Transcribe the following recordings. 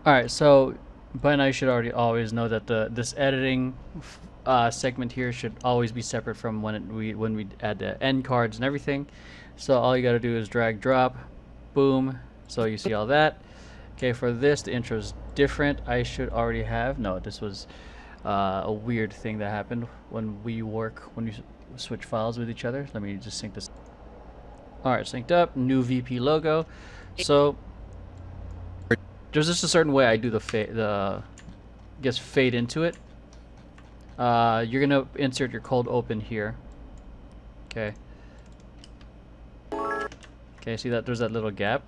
Alright, so by now you should already always know that this editing segment here should always be separate from when we add the end cards and everything. So all you gotta do is drag drop, boom, so you see all that. Okay, for this the intro is different. I should already have, no, this was a weird thing that happened when you switch files with each other. Let me just sync this. Alright, synced up, new VP logo. So there's just a certain way I do the fade into it. You're gonna insert your cold open here. Okay. Okay, see that there's that little gap?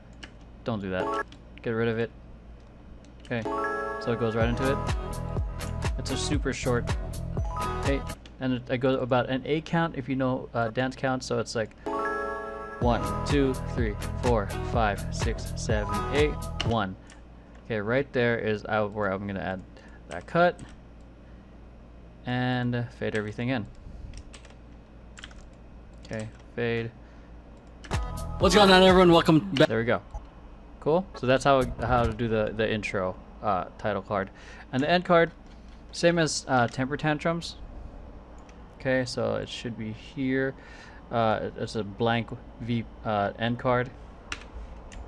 Don't do that. Get rid of it. Okay. So it goes right into it. It's a super short 8, and I go about an 8 count if you know dance count. So it's like 1, 2, 3, 4, 5, 6, 7, 8, 1. Okay, right there is where I'm gonna add that cut and fade everything in. Okay, fade. What's going on, everyone? Welcome back. There we go. Cool. So that's how to do the intro title card, and the end card, same as temper tantrums. Okay, so it should be here. It's a blank end card.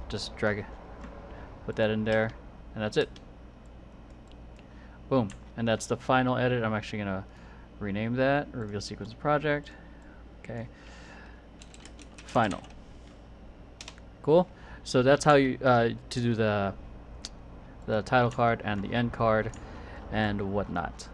Just drag it, put that in there. And that's it. Boom. And that's the final edit. I'm actually going to rename that. Reveal sequence project. Okay. Final. Cool. So that's how you to do the title card and the end card and whatnot.